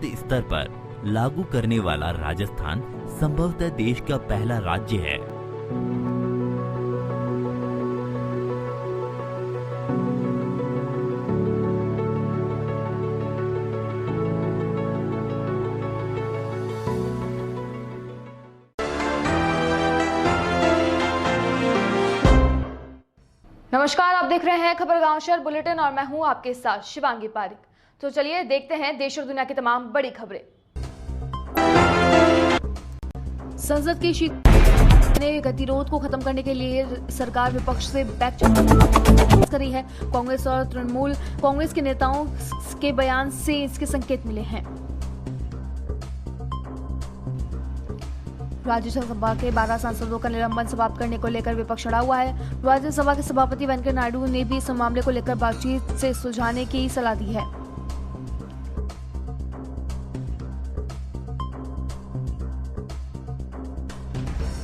स्तर पर लागू करने वाला राजस्थान संभवतः देश का पहला राज्य है। नमस्कार, आप देख रहे हैं खबर गांव शहर बुलेटिन और मैं हूं आपके साथ शिवांगी पारिक। तो चलिए देखते हैं देश और दुनिया की तमाम बड़ी खबरें। संसद की शीतकालीन गतिरोध को खत्म करने के लिए सरकार विपक्ष से बैक करी है। कांग्रेस और तृणमूल कांग्रेस के नेताओं के बयान से इसके संकेत मिले हैं। राज्यसभा के 12 सांसदों का निलंबन समाप्त करने को लेकर विपक्ष अड़ा हुआ है। राज्यसभा के सभापति वेंकैया नायडू ने भी इस मामले को लेकर बातचीत से सुलझाने की सलाह दी है।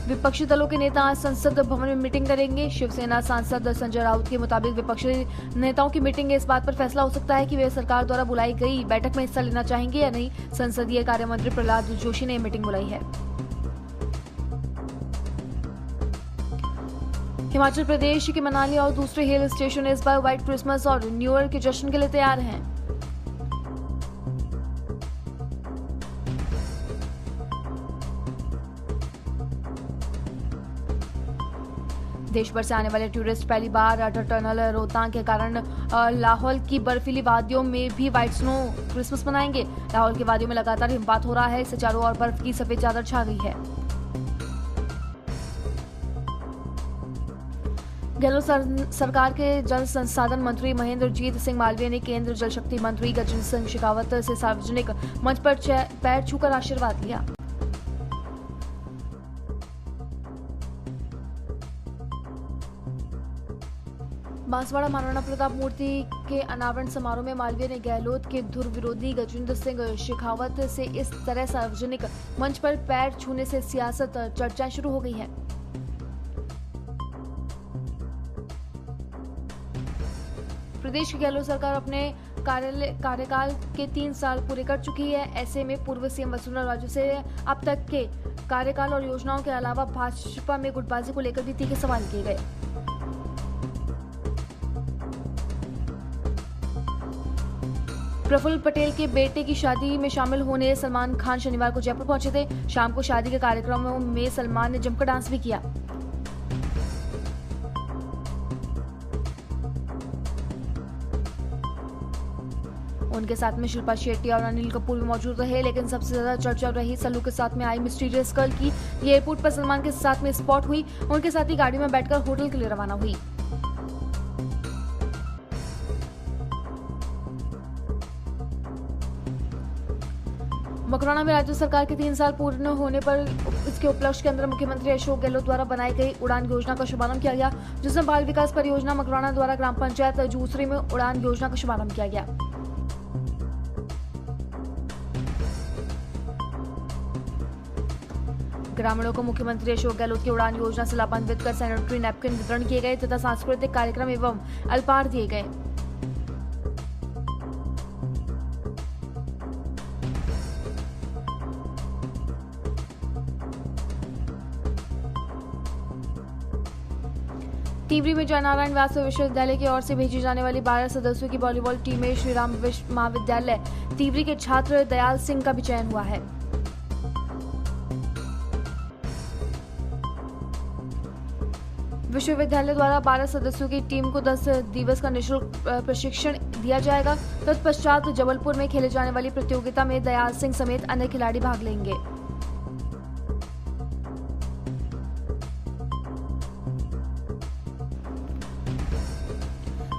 विपक्षी दलों के नेता आज संसद भवन में मीटिंग करेंगे। शिवसेना सांसद संजय राउत के मुताबिक विपक्षी नेताओं की मीटिंग इस बात पर फैसला हो सकता है कि वे सरकार द्वारा बुलाई गई बैठक में हिस्सा लेना चाहेंगे या नहीं। संसदीय कार्य मंत्री प्रहलाद जोशी ने मीटिंग बुलाई है। हिमाचल प्रदेश के मनाली और दूसरे हिल स्टेशन इस बार व्हाइट क्रिसमस और न्यू ईयर के जश्न के लिए तैयार हैं। देश भर से आने वाले टूरिस्ट पहली बार अटल टनल रोहतांग के कारण लाहौल की बर्फीली वादियों में भी व्हाइट स्नो क्रिसमस मनाएंगे। लाहौल की वादियों में लगातार हिमपात हो रहा है, इससे चारों ओर बर्फ की सफेद चादर छा गई है। गहलोत सरकार के जल संसाधन मंत्री महेंद्रजीत सिंह मालवीय ने केंद्र जल शक्ति मंत्री गजेंद्र सिंह शेखावत से सार्वजनिक मंच पर पैर छूकर आशीर्वाद लिया। बांसवाड़ा महाराणा प्रताप मूर्ति के अनावरण समारोह में मालवीय ने गहलोत के धुर विरोधी गजेंद्र सिंह शेखावत से इस तरह सार्वजनिक मंच पर पैर छूने से सियासत चर्चाएं शुरू हो गई है। प्रदेश की गहलोत सरकार अपने कार्यकाल के 3 साल पूरे कर चुकी है। ऐसे में पूर्व सीएम वसुंधरा राजे से अब तक के कार्यकाल और योजनाओं के अलावा भाजपा में गुटबाजी को लेकर भी तीखे सवाल किए गए। प्रफुल्ल पटेल के बेटे की शादी में शामिल होने सलमान खान शनिवार को जयपुर पहुंचे थे। शाम को शादी के कार्यक्रमों में सलमान ने जमकर डांस भी किया। उनके साथ में शिल्पा शेट्टी और अनिल कपूर भी मौजूद रहे, लेकिन सबसे ज्यादा चर्चा रही सल्लू के साथ में आई मिस्टीरियस गर्ल की। ये एयरपोर्ट पर सलमान के साथ में स्पॉट हुई, उनके साथ ही गाड़ी में बैठकर होटल के लिए रवाना हुई। मकराना में राज्य सरकार के 3 साल पूर्ण होने पर इसके उपलक्ष्य के अंदर मुख्यमंत्री अशोक गहलोत द्वारा बनाई गई उड़ान योजना का शुभारंभ किया गया, जिसमें बाल विकास परियोजना मकराना द्वारा ग्राम पंचायत जूसरी में उड़ान योजना का शुभारंभ किया गया। ग्रामीणों को मुख्यमंत्री अशोक गहलोत की उड़ान योजना से लाभान्वित कर सैनिटरी नैपकिन वितरण किए गए तथा सांस्कृतिक कार्यक्रम एवं अल्पाहार दिए गए। टिवरी में जयनारायण व्यास विश्वविद्यालय की ओर से भेजी जाने वाली 12 सदस्यों की वॉलीबॉल टीम में श्री राम महाविद्यालय टिवरी के छात्र दयाल सिंह का भी चयन हुआ है। विश्वविद्यालय द्वारा 12 सदस्यों की टीम को 10 दिवस का निःशुल्क प्रशिक्षण दिया जाएगा। तत्पश्चात जबलपुर में खेले जाने वाली प्रतियोगिता में दयाल सिंह समेत अन्य खिलाड़ी भाग लेंगे।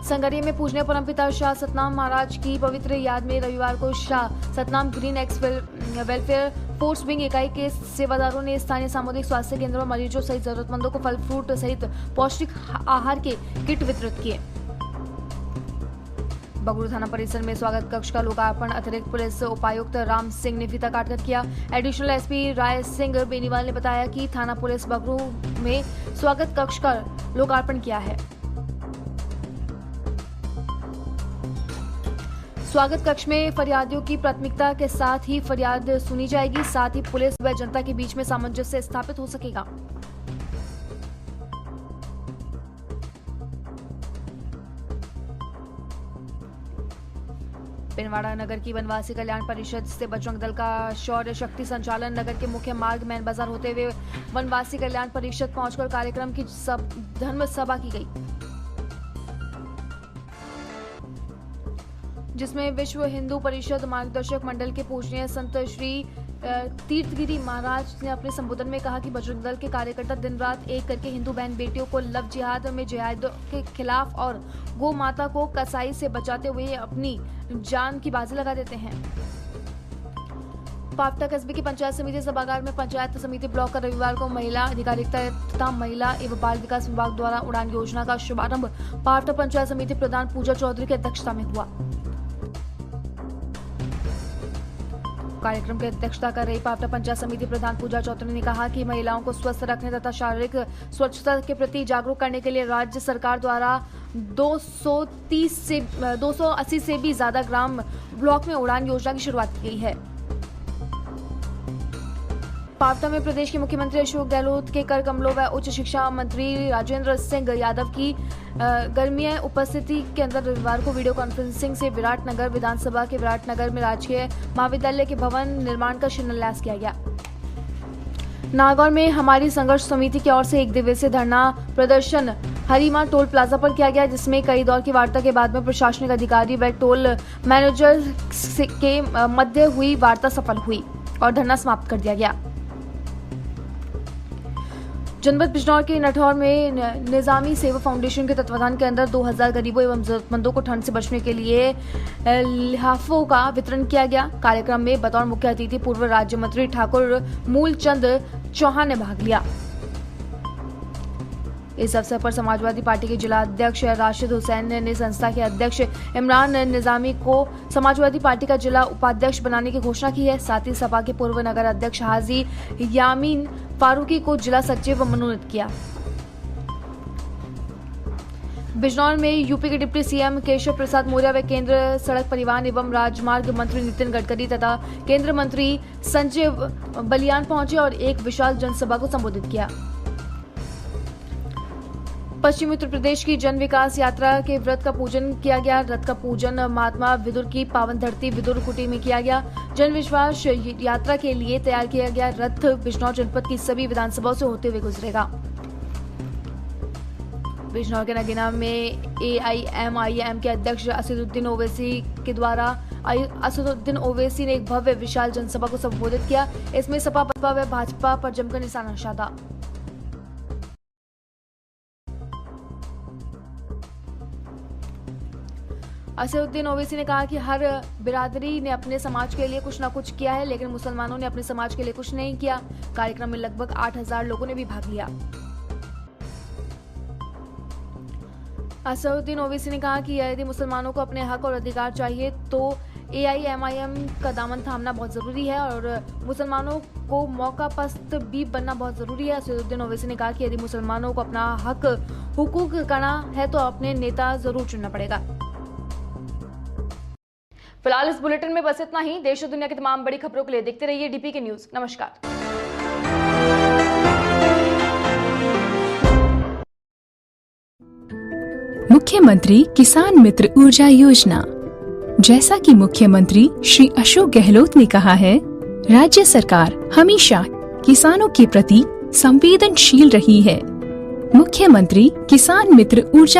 संगरिया में पूजनीय परमपिता शाह सतनाम महाराज की पवित्र याद में रविवार को Shah Satnam green x welfare force wing इकाई के सेवादारों ने स्थानीय सामुदायिक स्वास्थ्य केंद्रों में मरीजों सहित जरूरतमंदों को फल फ्रूट सहित पौष्टिक आहार के किट वितरित किए। बगरू थाना परिसर में स्वागत कक्ष का लोकार्पण अतिरिक्त पुलिस उपायुक्त राम सिंह ने फीता काटकर किया। एडिशनल एसपी राय सिंह बेनीवाल ने बताया कि थाना पुलिस बगरू में स्वागत कक्ष का लोकार्पण किया है। स्वागत कक्ष में फरियादियों की प्राथमिकता के साथ ही फरियाद सुनी जाएगी, साथ ही पुलिस व जनता के बीच में सामंजस्य स्थापित हो सकेगा। पिनवाड़ा नगर की वनवासी कल्याण परिषद से बजरंग दल का शौर्य शक्ति संचालन नगर के मुख्य मार्ग मैन बाजार होते हुए वनवासी कल्याण परिषद पहुंचकर कार्यक्रम की धर्म सभा की गई, जिसमें विश्व हिंदू परिषद मार्गदर्शक मंडल के पूजनीय संत श्री तीर्थगिरी महाराज ने अपने संबोधन में कहा कि बजरंग दल के कार्यकर्ता दिन रात एक करके हिंदू बहन बेटियों को लव जिहाद में जिहाद के खिलाफ और गौ माता को कसाई से बचाते हुए अपनी जान की बाजी लगा देते हैं। पावटा कस्बे की पंचायत समिति सभागार में पंचायत समिति ब्लॉक का रविवार को महिला अधिकारिता तथा महिला एवं बाल विकास विभाग द्वारा उड़ान योजना का शुभारंभ पावटा पंचायत समिति प्रधान पूजा चौधरी की अध्यक्षता में हुआ। कार्यक्रम की अध्यक्षता कर रही पावटा पंचायत समिति प्रधान पूजा चौधरी ने कहा कि महिलाओं को स्वस्थ रखने तथा शारीरिक स्वच्छता के प्रति जागरूक करने के लिए राज्य सरकार द्वारा 280 से भी ज्यादा ग्राम ब्लॉक में उड़ान योजना की शुरुआत की गई है। पावटा में प्रदेश के मुख्यमंत्री अशोक गहलोत के कर कमलों व उच्च शिक्षा मंत्री राजेंद्र सिंह यादव की गर्मीय उपस्थिति के अंदर रविवार को वीडियो कॉन्फ्रेंसिंग से विराटनगर विधानसभा के विराटनगर में राजकीय महाविद्यालय के भवन निर्माण का शिलान्यास किया गया। नागौर में हमारी संघर्ष समिति की ओर से एक दिवसीय धरना प्रदर्शन हरीमा टोल प्लाजा पर किया गया, जिसमें कई दौर की वार्ता के बाद में प्रशासनिक अधिकारी व टोल मैनेजर के मध्य हुई वार्ता सफल हुई और धरना समाप्त कर दिया गया। जनपद बिजनौर के नठौर में निजामी सेवा फाउंडेशन के तत्वाधान के अंदर 2000 गरीबों एवं जरूरतमंदों को ठंड से बचने के लिए लिहाफों का वितरण किया गया। कार्यक्रम में बतौर मुख्य अतिथि पूर्व राज्य मंत्री ठाकुर मूलचंद चौहान ने भाग लिया। इस अवसर पर समाजवादी पार्टी के जिला अध्यक्ष राशिद हुसैन ने संस्था के अध्यक्ष इमरान निजामी को समाजवादी पार्टी का जिला उपाध्यक्ष बनाने की घोषणा की है। साथ ही सपा के पूर्व नगर अध्यक्ष हाजी यामीन फारूकी को जिला सचिव मनोनीत किया। बिजनौर में यूपी के डिप्टी सीएम केशव प्रसाद मौर्य व केंद्र सड़क परिवहन एवं राजमार्ग मंत्री नितिन गडकरी तथा केंद्रीय मंत्री संजय बलियान पहुंचे और एक विशाल जनसभा को संबोधित किया। पश्चिमी उत्तर प्रदेश की जन विकास यात्रा के व्रत का पूजन किया गया। रथ का पूजन महात्मा विदुर की पावन धरती विदुर कुटी में किया गया। जन विश्वास यात्रा के लिए तैयार किया गया रथ बिजनौर जनपद की सभी विधानसभाओं से होते हुए गुजरेगा। बिजनौर के नगीना में AIMIM के अध्यक्ष असदुद्दीन ओवैसी के द्वारा असदुद्दीन ओवैसी ने एक भव्य विशाल जनसभा को संबोधित किया। इसमें सपा बसपा व भाजपा पर जमकर निशाना साधा। असदुद्दीन ओवैसी ने कहा कि हर बिरादरी ने अपने समाज के लिए कुछ न कुछ किया है, लेकिन मुसलमानों ने अपने समाज के लिए कुछ नहीं किया। कार्यक्रम में लगभग 8000 लोगों ने भी भाग लिया। असदुद्दीन ओवैसी ने कहा कि यदि मुसलमानों को अपने हक और अधिकार चाहिए तो AIMIM का दामन थामना बहुत जरूरी है और मुसलमानों को मौका पस्त भी बनना बहुत जरूरी है। असदुद्दीन ओवैसी ने कहा कि यदि मुसलमानों को अपना हक हुकूक करना है तो अपने नेता जरूर चुनना पड़ेगा। फिलहाल इस बुलेटिन में बस इतना ही। देश और दुनिया की तमाम बड़ी खबरों के लिए देखते रहिए DP न्यूज। नमस्कार। मुख्यमंत्री किसान मित्र ऊर्जा योजना। जैसा कि मुख्यमंत्री श्री अशोक गहलोत ने कहा है, राज्य सरकार हमेशा किसानों के प्रति संवेदनशील रही है। मुख्यमंत्री किसान मित्र ऊर्जा